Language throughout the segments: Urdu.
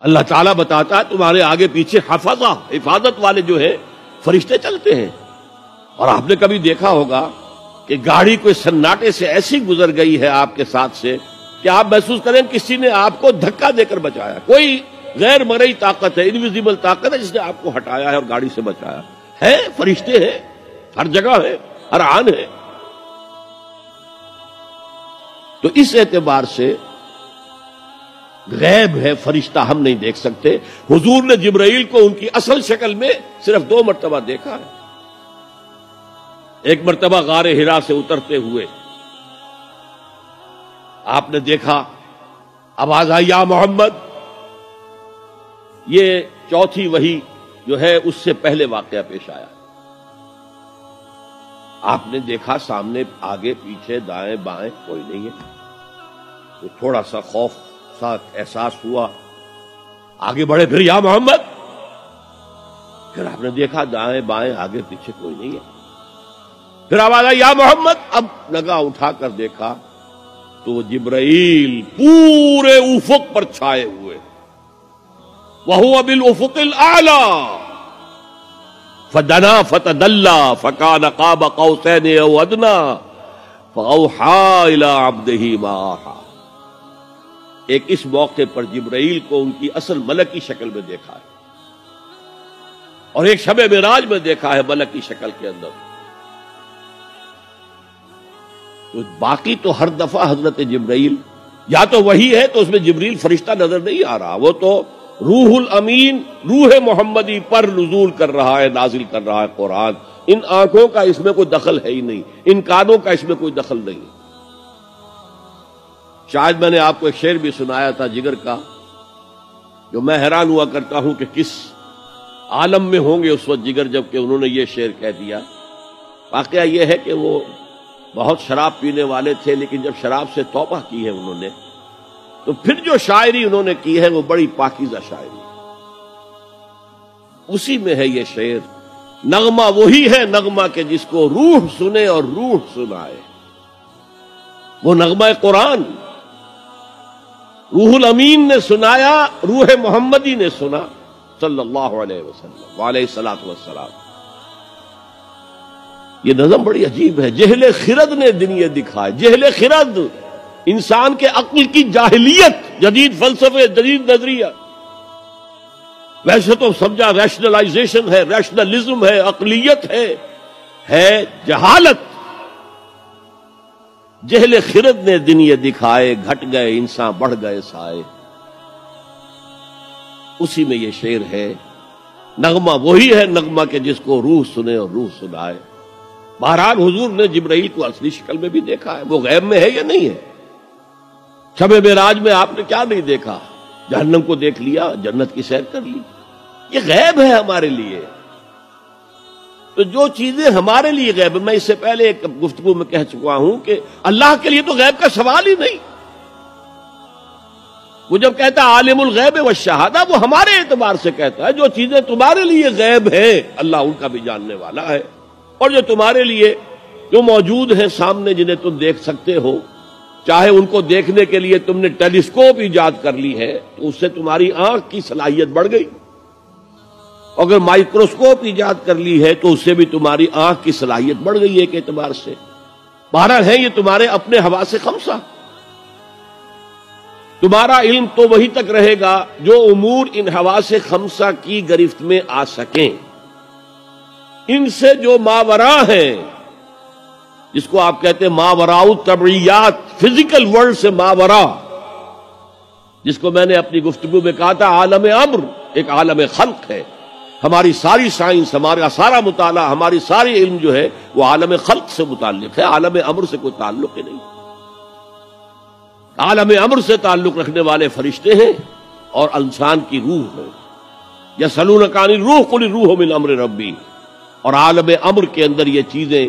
اللہ تعالیٰ بتاتا ہے تمہارے آگے پیچھے حفظہ، حفاظت والے جو ہے فرشتے چلتے ہیں. اور آپ نے کبھی دیکھا ہوگا کہ گاڑی کوئی سناٹے سے ایسی گزر گئی ہے آپ کے ساتھ سے کہ آپ محسوس کریں کسی نے آپ کو دھکا دے کر بچایا. کوئی غیر مرئی طاقت ہے، انویزیبل طاقت ہے جس نے آپ کو ہٹایا ہے اور گاڑی سے بچایا ہے. فرشتے ہیں ہر جگہ، ہے ہر آن ہے. تو اس اعتبار سے غیب ہے، فرشتہ ہم نہیں دیکھ سکتے. حضور نے جبرائیل کو ان کی اصل شکل میں صرف 2 مرتبہ دیکھا ہے. ایک مرتبہ غار حرا سے اترتے ہوئے آپ نے دیکھا، آواز آئی یا محمد. یہ چوتھی وحی جو ہے اس سے پہلے واقعہ پیش آیا. آپ نے دیکھا سامنے آگے پیچھے دائیں بائیں کوئی نہیں ہے. تو تھوڑا سا خوف سا احساس ہوا، آگے بڑھے، پھر یا محمد. پھر آپ نے دیکھا دائیں بائیں آگے پیچھے کوئی نہیں ہے. پھر آواز آئی یا محمد. اب نگاہ اٹھا کر دیکھا تو جبرائیل پورے افق پر چھائے ہوئے. وَهُوَ بِالْأُفُقِ الْأَعْلَى فَدَنَا فَتَدَلَّى فَكَانَ قَابَ قَوْسَيْنِ أَوْ أَدْنَىٰ فَأَوْحَىٰ إِلَىٰ عَبْدِهِ مَا أَوْحَىٰ. ایک اس موقع پر جبرائیل کو ان کی اصل ملکی شکل میں دیکھا ہے، اور ایک شب معراج میں دیکھا ہے ملکی شکل کے اندر. تو باقی تو ہر دفعہ حضرت جبرائیل یا تو وہی ہے تو اس میں جبریل فرشتہ نظر نہیں آ رہا، وہ تو روح الامین روح محمدی پر نزول کر رہا ہے، نازل کر رہا ہے قرآن. ان آنکھوں کا اس میں کوئی دخل ہے ہی نہیں، ان کانوں کا اس میں کوئی دخل نہیں. شاید میں نے آپ کو ایک شعر بھی سنایا تھا جگر کا، جو میں حیران ہوا کرتا ہوں کہ کس عالم میں ہوں گے اس وقت جگر جب کہ انہوں نے یہ شعر کہہ دیا. واقعہ یہ ہے کہ وہ بہت شراب پینے والے تھے، لیکن جب شراب سے توبہ کی ہے انہوں نے تو پھر جو شاعری انہوں نے کی ہے وہ بڑی پاکیزہ شاعری. اسی میں ہے یہ شعر، نغمہ وہی ہے نغمہ کہ جس کو روح سنے اور روح سنائے. وہ نغمہ قرآن روح الامین نے سنایا، روح محمدی نے سنا صلی اللہ علیہ وسلم علیہ الصلوۃ والسلام. یہ نظم بڑی عجیب ہے. جہل خرد نے دن یہ دکھائے. جہل خرد انسان کے عقل کی جاہلیت، جدید فلسفے، جدید نظریہ. ویسے تو سمجھا ریشنلائزیشن ہے، ریشنلزم ہے، عقلیت ہے جہالت. جہل خرد نے دن یہ دکھائے، گھٹ گئے انسان بڑھ گئے سائے. اسی میں یہ شعر ہے، نغمہ وہی ہے نغمہ کہ جس کو روح سنے اور روح سنائے. بہرحال حضور نے جبرائیل کو اصلی شکل میں بھی دیکھا ہے. وہ غیب میں ہے یا نہیں ہے؟ شب معراج میں آپ نے کیا نہیں دیکھا؟ جہنم کو دیکھ لیا، جنت کی سیر کر لی. یہ غیب ہے ہمارے لیے. تو جو چیزیں ہمارے لیے غیب، میں اس سے پہلے ایک گفتگو میں کہہ چکا ہوں کہ اللہ کے لیے تو غیب کا سوال ہی نہیں. وہ جب کہتا ہے عالم الغیب والشہادہ، وہ ہمارے اعتبار سے کہتا ہے جو چیزیں تمہارے لیے غیب ہیں اللہ ان کا بھی جاننے والا ہے، اور جو تمہارے لیے جو موجود ہیں سامنے جنہیں تم دیکھ سکتے ہو، چاہے ان کو دیکھنے کے لیے تم نے ٹیلیسکوپ ایجاد کر لی ہے تو اس سے تمہاری آنکھ کی صلاحیت بڑھ گئی. اگر مائکروسکوپ ایجاد کر لی ہے تو اس سے بھی تمہاری آنکھ کی صلاحیت بڑھ گئی ایک اعتبار سے. بہرحال ہے یہ تمہارے اپنے حواس خمسہ. تمہارا علم تو وہی تک رہے گا جو امور ان حواس خمسہ کی گرفت میں آ سکیں. ان سے جو ماورا ہیں، جس کو آپ کہتے ہیں ماوراء الطبعیات، فزیکل ورلڈ سے ماورا، جس کو میں نے اپنی گفتگو میں کہا تھا عالم امر ایک عالم خلق ہے. ہماری ساری سائنس، ہمارا سارا مطالعہ، ہماری ساری علم جو ہے وہ عالم خلق سے متعلق ہے، عالم امر سے کوئی تعلق ہی نہیں. عالم امر سے تعلق رکھنے والے فرشتے ہیں اور انسان کی روح ہے. یسألونک عن الروح قل الروح من امر ربی. اور عالم امر کے اندر یہ چیزیں،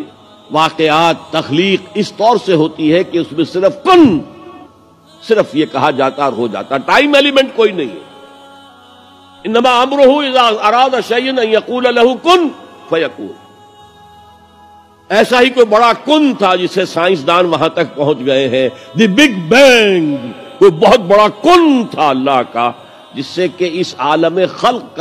واقعات، تخلیق اس طور سے ہوتی ہے کہ اس میں صرف کن، صرف یہ کہا جاتا اور ہو جاتا، ٹائم ایلیمنٹ کوئی نہیں ہے. انما امرہ اذا اراد شیئا ان یقول له کن فیکون. ایسا ہی کوئی بڑا کن تھا جسے سائنسدان وہاں تک پہنچ گئے ہیں، دی بگ بینگ. کوئی بہت بڑا کن تھا اللہ کا جس سے کہ اس عالم خلق